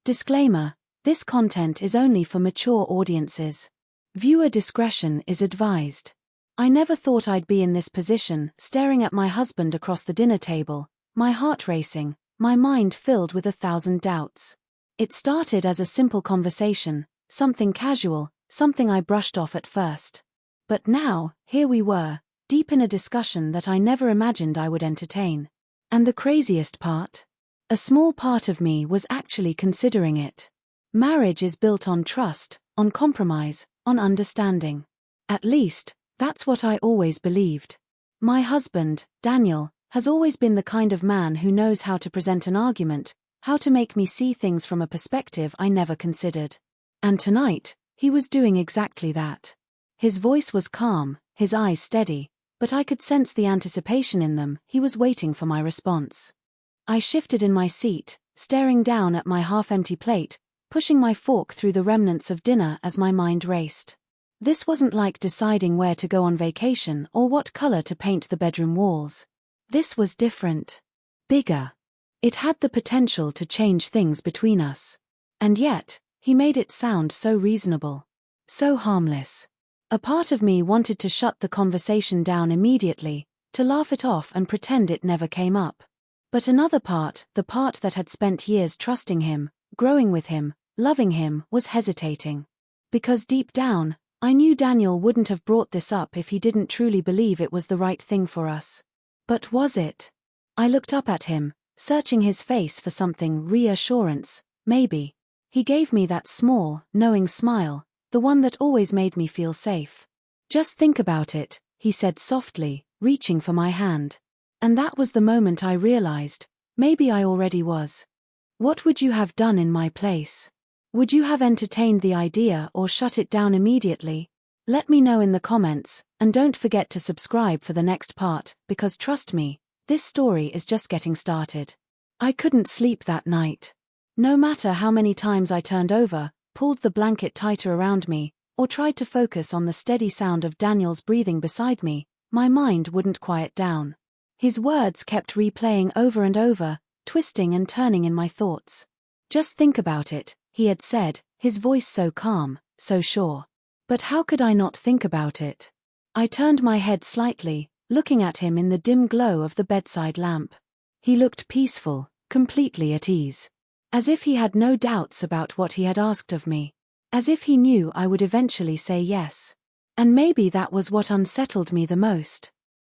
Disclaimer: this content is only for mature audiences. Viewer discretion is advised. I never thought I'd be in this position, staring at my husband across the dinner table, my heart racing, my mind filled with 1,000 doubts. It started as a simple conversation, something casual, something I brushed off at first. But now, here we were, deep in a discussion that I never imagined I would entertain. And the craziest part? A small part of me was actually considering it. Marriage is built on trust, on compromise, on understanding. At least, that's what I always believed. My husband, Daniel, has always been the kind of man who knows how to present an argument, how to make me see things from a perspective I never considered. And tonight, he was doing exactly that. His voice was calm, his eyes steady, but I could sense the anticipation in them. He was waiting for my response. I shifted in my seat, staring down at my half-empty plate, pushing my fork through the remnants of dinner as my mind raced. This wasn't like deciding where to go on vacation or what color to paint the bedroom walls. This was different. Bigger. It had the potential to change things between us. And yet, he made it sound so reasonable. So harmless. A part of me wanted to shut the conversation down immediately, to laugh it off and pretend it never came up. But another part, the part that had spent years trusting him, growing with him, loving him, was hesitating. Because deep down, I knew Daniel wouldn't have brought this up if he didn't truly believe it was the right thing for us. But was it? I looked up at him, searching his face for something, reassurance, maybe. He gave me that small, knowing smile, the one that always made me feel safe. Just think about it, he said softly, reaching for my hand. And that was the moment I realized, maybe I already was. What would you have done in my place? Would you have entertained the idea or shut it down immediately? Let me know in the comments, and don't forget to subscribe for the next part, because trust me, this story is just getting started. I couldn't sleep that night. No matter how many times I turned over, pulled the blanket tighter around me, or tried to focus on the steady sound of Daniel's breathing beside me, my mind wouldn't quiet down. His words kept replaying over and over, twisting and turning in my thoughts. Just think about it, he had said, his voice so calm, so sure. But how could I not think about it? I turned my head slightly, looking at him in the dim glow of the bedside lamp. He looked peaceful, completely at ease. As if he had no doubts about what he had asked of me. As if he knew I would eventually say yes. And maybe that was what unsettled me the most.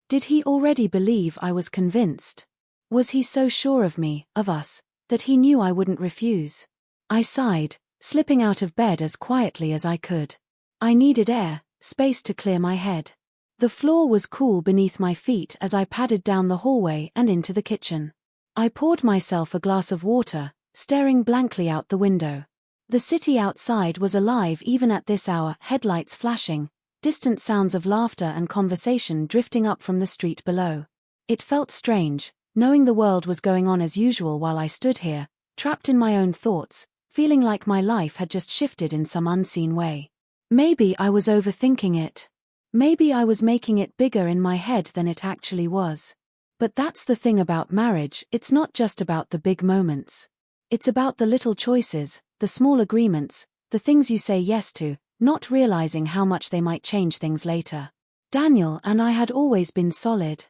Did he already believe I was convinced? Was he so sure of me, of us, that he knew I wouldn't refuse? I sighed, slipping out of bed as quietly as I could. I needed air, space to clear my head. The floor was cool beneath my feet as I padded down the hallway and into the kitchen. I poured myself a glass of water, staring blankly out the window. The city outside was alive even at this hour, headlights flashing, distant sounds of laughter and conversation drifting up from the street below. It felt strange, knowing the world was going on as usual while I stood here, trapped in my own thoughts, feeling like my life had just shifted in some unseen way. Maybe I was overthinking it. Maybe I was making it bigger in my head than it actually was. But that's the thing about marriage, it's not just about the big moments. It's about the little choices, the small agreements, the things you say yes to, not realizing how much they might change things later. Daniel and I had always been solid.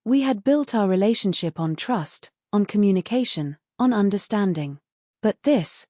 We had built our relationship on trust, on communication, on understanding. But this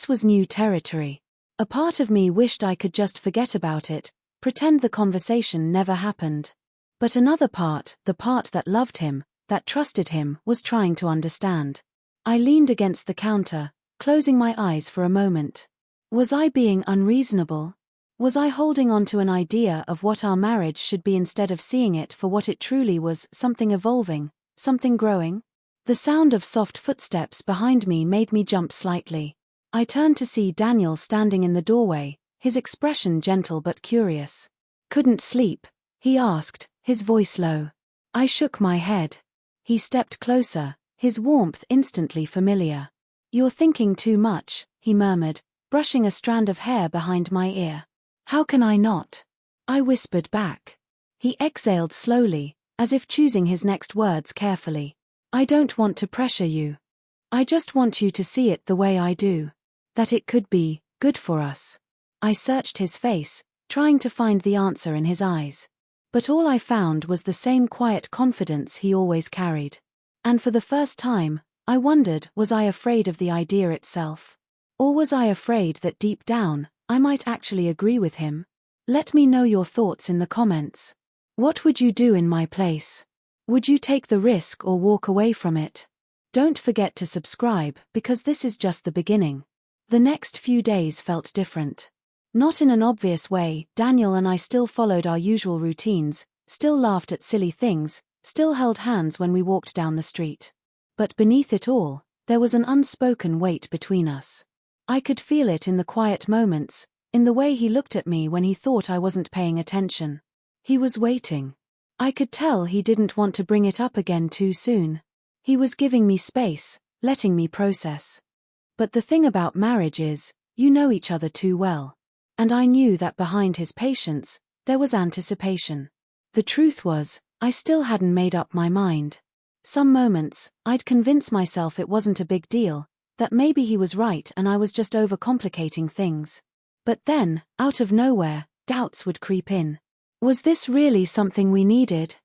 was new territory. A part of me wished I could just forget about it, pretend the conversation never happened. But another part, the part that loved him, that trusted him, was trying to understand. I leaned against the counter, closing my eyes for a moment. Was I being unreasonable? Was I holding on to an idea of what our marriage should be instead of seeing it for what it truly was, something evolving, something growing? The sound of soft footsteps behind me made me jump slightly. I turned to see Daniel standing in the doorway, his expression gentle but curious. "Couldn't sleep?" he asked, his voice low. I shook my head. He stepped closer, his warmth instantly familiar. "You're thinking too much," he murmured, brushing a strand of hair behind my ear. "How can I not?" I whispered back. He exhaled slowly, as if choosing his next words carefully. "I don't want to pressure you. I just want you to see it the way I do." That it could be good for us. I searched his face, trying to find the answer in his eyes. But all I found was the same quiet confidence he always carried. And for the first time, I wondered, was I afraid of the idea itself? Or was I afraid that deep down, I might actually agree with him? Let me know your thoughts in the comments. What would you do in my place? Would you take the risk or walk away from it? Don't forget to subscribe, because this is just the beginning. The next few days felt different. Not in an obvious way, Daniel and I still followed our usual routines, still laughed at silly things, still held hands when we walked down the street. But beneath it all, there was an unspoken weight between us. I could feel it in the quiet moments, in the way he looked at me when he thought I wasn't paying attention. He was waiting. I could tell he didn't want to bring it up again too soon. He was giving me space, letting me process. But the thing about marriage is, you know each other too well. And I knew that behind his patience, there was anticipation. The truth was, I still hadn't made up my mind. Some moments, I'd convince myself it wasn't a big deal, that maybe he was right and I was just overcomplicating things. But then, out of nowhere, doubts would creep in. Was this really something we needed?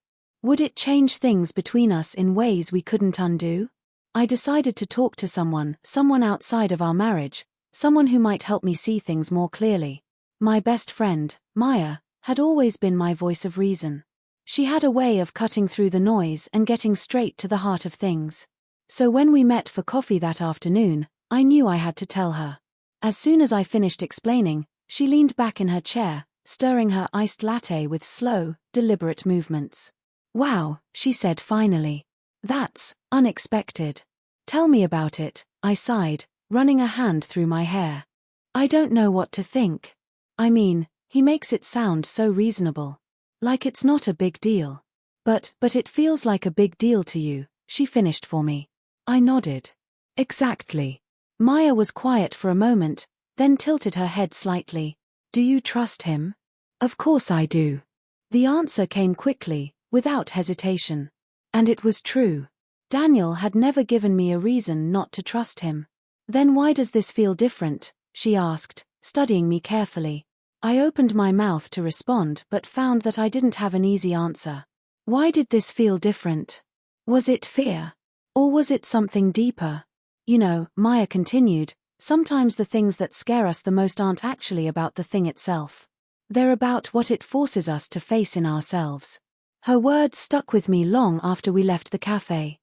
Would it change things between us in ways we couldn't undo? I decided to talk to someone outside of our marriage, someone who might help me see things more clearly. My best friend, Maya, had always been my voice of reason. She had a way of cutting through the noise and getting straight to the heart of things. So when we met for coffee that afternoon, I knew I had to tell her. As soon as I finished explaining, she leaned back in her chair, stirring her iced latte with slow, deliberate movements. "Wow," she said finally. "That's unexpected. Tell me about it," I sighed, running a hand through my hair. "I don't know what to think. I mean, he makes it sound so reasonable. Like it's not a big deal. But it feels like a big deal to you," she finished for me. I nodded. "Exactly." Maya was quiet for a moment, then tilted her head slightly. "Do you trust him?" "Of course I do." The answer came quickly, without hesitation. And it was true. Daniel had never given me a reason not to trust him. "Then why does this feel different?" she asked, studying me carefully. I opened my mouth to respond but found that I didn't have an easy answer. Why did this feel different? Was it fear? Or was it something deeper? "You know," Maya continued, "sometimes the things that scare us the most aren't actually about the thing itself. They're about what it forces us to face in ourselves." Her words stuck with me long after we left the cafe.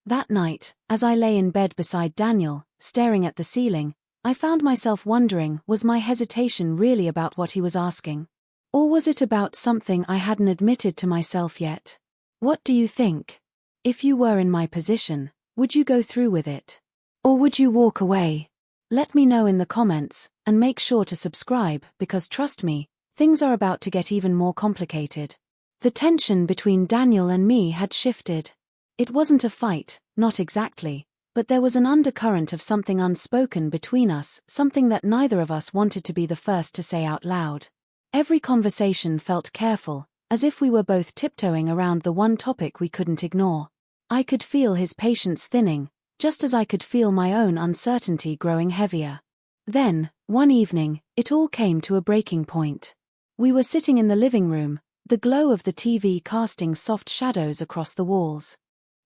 That night, as I lay in bed beside Daniel, staring at the ceiling, I found myself wondering, was my hesitation really about what he was asking? Or was it about something I hadn't admitted to myself yet? What do you think? If you were in my position, would you go through with it? Or would you walk away? Let me know in the comments, and make sure to subscribe, because trust me, things are about to get even more complicated. The tension between Daniel and me had shifted. It wasn't a fight, not exactly, but there was an undercurrent of something unspoken between us, something that neither of us wanted to be the first to say out loud. Every conversation felt careful, as if we were both tiptoeing around the one topic we couldn't ignore. I could feel his patience thinning, just as I could feel my own uncertainty growing heavier. Then, one evening, it all came to a breaking point. We were sitting in the living room, the glow of the TV casting soft shadows across the walls.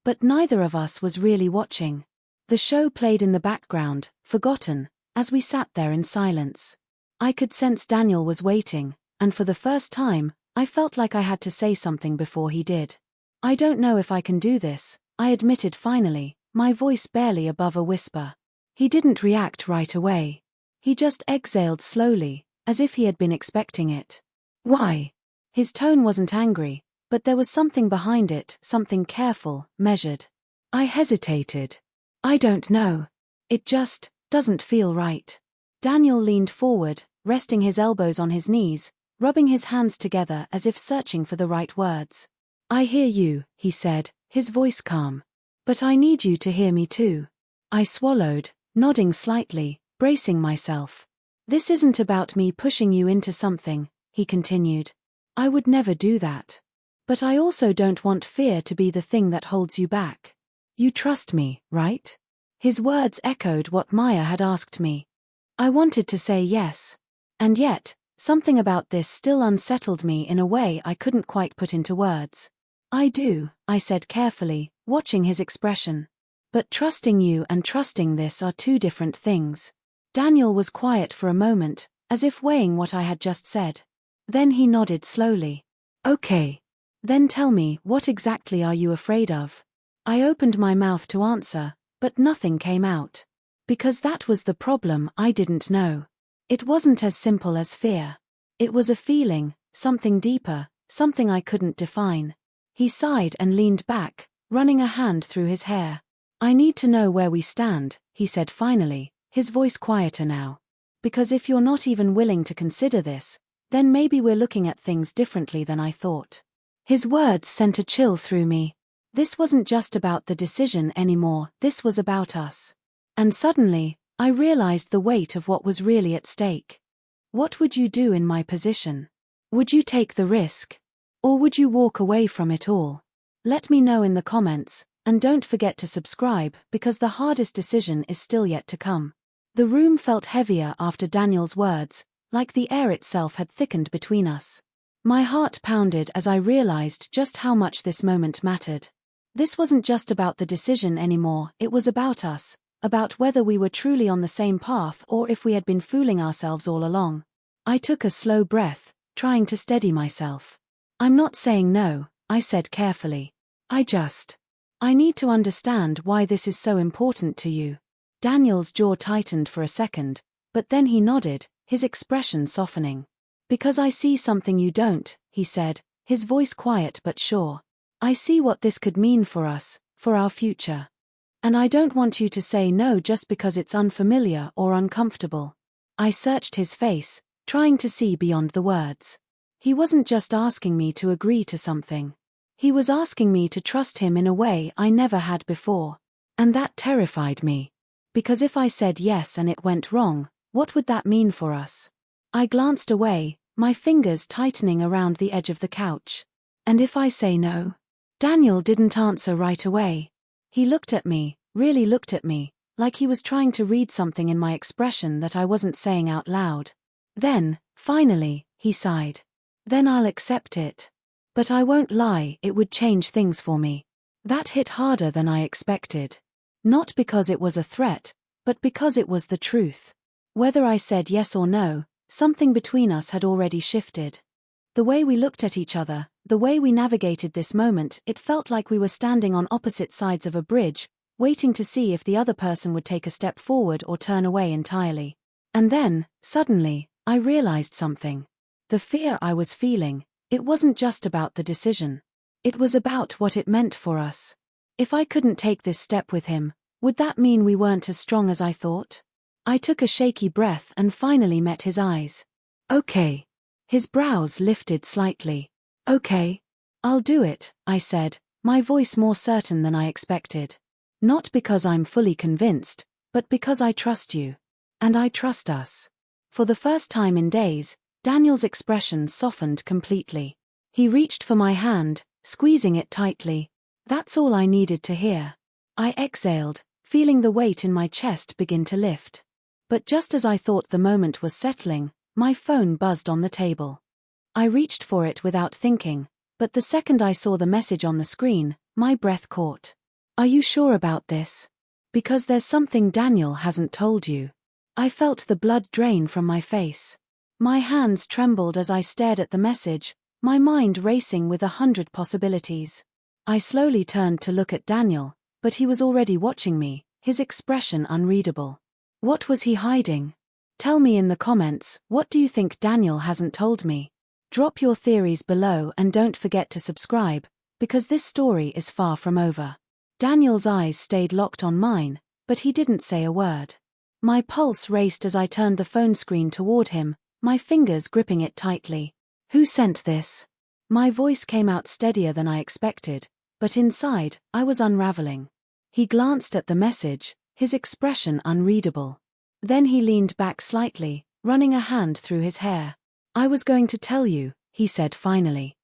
But neither of us was really watching. The show played in the background, forgotten, as we sat there in silence. I could sense Daniel was waiting, and for the first time, I felt like I had to say something before he did. "I don't know if I can do this," I admitted finally, my voice barely above a whisper. He didn't react right away. He just exhaled slowly, as if he had been expecting it. "Why?" His tone wasn't angry, but there was something behind it, something careful, measured. I hesitated. "I don't know. It just doesn't feel right." Daniel leaned forward, resting his elbows on his knees, rubbing his hands together as if searching for the right words. "I hear you," he said, his voice calm. "But I need you to hear me too." I swallowed, nodding slightly, bracing myself. "This isn't about me pushing you into something," he continued. "I would never do that. But I also don't want fear to be the thing that holds you back. You trust me, right?" His words echoed what Maya had asked me. I wanted to say yes. And yet, something about this still unsettled me in a way I couldn't quite put into words. I do, I said carefully, watching his expression. But trusting you and trusting this are two different things. Daniel was quiet for a moment, as if weighing what I had just said. Then he nodded slowly. Okay. Then tell me, what exactly are you afraid of? I opened my mouth to answer, but nothing came out. Because that was the problem, I didn't know. It wasn't as simple as fear. It was a feeling, something deeper, something I couldn't define. He sighed and leaned back, running a hand through his hair. I need to know where we stand, he said finally, his voice quieter now. Because if you're not even willing to consider this, then maybe we're looking at things differently than I thought. His words sent a chill through me. This wasn't just about the decision anymore, this was about us. And suddenly, I realized the weight of what was really at stake. What would you do in my position? Would you take the risk? Or would you walk away from it all? Let me know in the comments, and don't forget to subscribe because the hardest decision is still yet to come. The room felt heavier after Daniel's words, like the air itself had thickened between us. My heart pounded as I realized just how much this moment mattered. This wasn't just about the decision anymore, it was about us, about whether we were truly on the same path or if we had been fooling ourselves all along. I took a slow breath, trying to steady myself. I'm not saying no, I said carefully. I need to understand why this is so important to you. Daniel's jaw tightened for a second, but then he nodded, his expression softening. Because I see something you don't, he said, his voice quiet but sure. I see what this could mean for us, for our future. And I don't want you to say no just because it's unfamiliar or uncomfortable. I searched his face, trying to see beyond the words. He wasn't just asking me to agree to something. He was asking me to trust him in a way I never had before. And that terrified me. Because if I said yes and it went wrong, what would that mean for us? I glanced away, my fingers tightening around the edge of the couch. And if I say no? Daniel didn't answer right away. He looked at me, really looked at me, like he was trying to read something in my expression that I wasn't saying out loud. Then, finally, he sighed. Then I'll accept it. But I won't lie, it would change things for me. That hit harder than I expected. Not because it was a threat, but because it was the truth. Whether I said yes or no, something between us had already shifted. The way we looked at each other, the way we navigated this moment, it felt like we were standing on opposite sides of a bridge, waiting to see if the other person would take a step forward or turn away entirely. And then, suddenly, I realized something. The fear I was feeling, it wasn't just about the decision. It was about what it meant for us. If I couldn't take this step with him, would that mean we weren't as strong as I thought? I took a shaky breath and finally met his eyes. Okay. His brows lifted slightly. Okay. I'll do it, I said, my voice more certain than I expected. Not because I'm fully convinced, but because I trust you. And I trust us. For the first time in days, Daniel's expression softened completely. He reached for my hand, squeezing it tightly. That's all I needed to hear. I exhaled, feeling the weight in my chest begin to lift. But just as I thought the moment was settling, my phone buzzed on the table. I reached for it without thinking, but the second I saw the message on the screen, my breath caught. Are you sure about this? Because there's something Daniel hasn't told you. I felt the blood drain from my face. My hands trembled as I stared at the message, my mind racing with 100 possibilities. I slowly turned to look at Daniel, but he was already watching me, his expression unreadable. What was he hiding? Tell me in the comments, what do you think Daniel hasn't told me? Drop your theories below and don't forget to subscribe, because this story is far from over. Daniel's eyes stayed locked on mine, but he didn't say a word. My pulse raced as I turned the phone screen toward him, my fingers gripping it tightly. Who sent this? My voice came out steadier than I expected, but inside, I was unraveling. He glanced at the message, his expression unreadable. Then he leaned back slightly, running a hand through his hair. I was going to tell you, he said finally.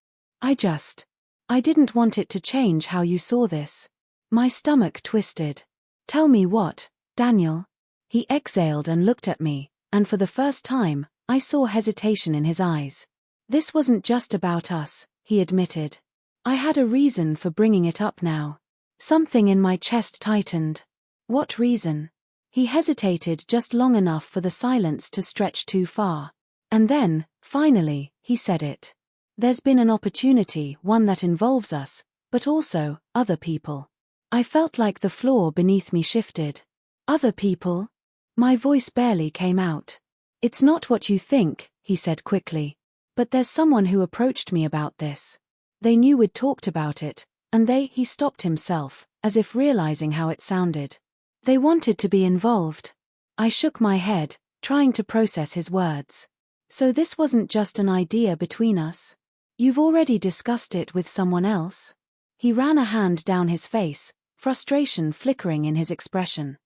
I didn't want it to change how you saw this. My stomach twisted. Tell me what, Daniel? He exhaled and looked at me, and for the first time, I saw hesitation in his eyes. This wasn't just about us, he admitted. I had a reason for bringing it up now. Something in my chest tightened. What reason? He hesitated just long enough for the silence to stretch too far. And then, finally, he said it. There's been an opportunity, one that involves us, but also other people. I felt like the floor beneath me shifted. Other people? My voice barely came out. It's not what you think, he said quickly. But there's someone who approached me about this. They knew we'd talked about it, and he stopped himself, as if realizing how it sounded. They wanted to be involved. I shook my head, trying to process his words. So this wasn't just an idea between us? You've already discussed it with someone else? He ran a hand down his face, frustration flickering in his expression.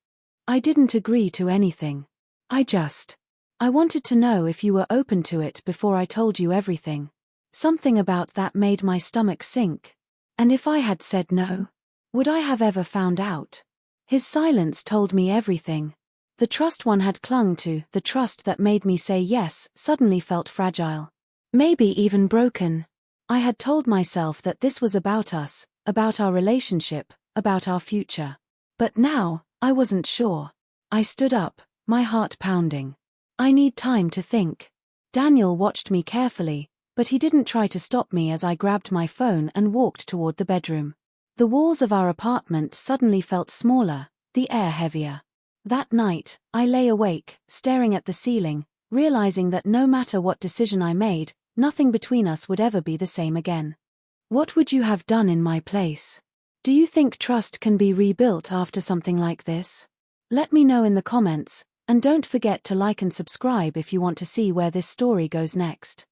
I didn't agree to anything. I wanted to know if you were open to it before I told you everything. Something about that made my stomach sink. And if I had said no, would I have ever found out? His silence told me everything. The trust one had clung to, the trust that made me say yes, suddenly felt fragile. Maybe even broken. I had told myself that this was about us, about our relationship, about our future. But now, I wasn't sure. I stood up, my heart pounding. I need time to think. Daniel watched me carefully, but he didn't try to stop me as I grabbed my phone and walked toward the bedroom. The walls of our apartment suddenly felt smaller, the air heavier. That night, I lay awake, staring at the ceiling, realizing that no matter what decision I made, nothing between us would ever be the same again. What would you have done in my place? Do you think trust can be rebuilt after something like this? Let me know in the comments, and don't forget to like and subscribe if you want to see where this story goes next.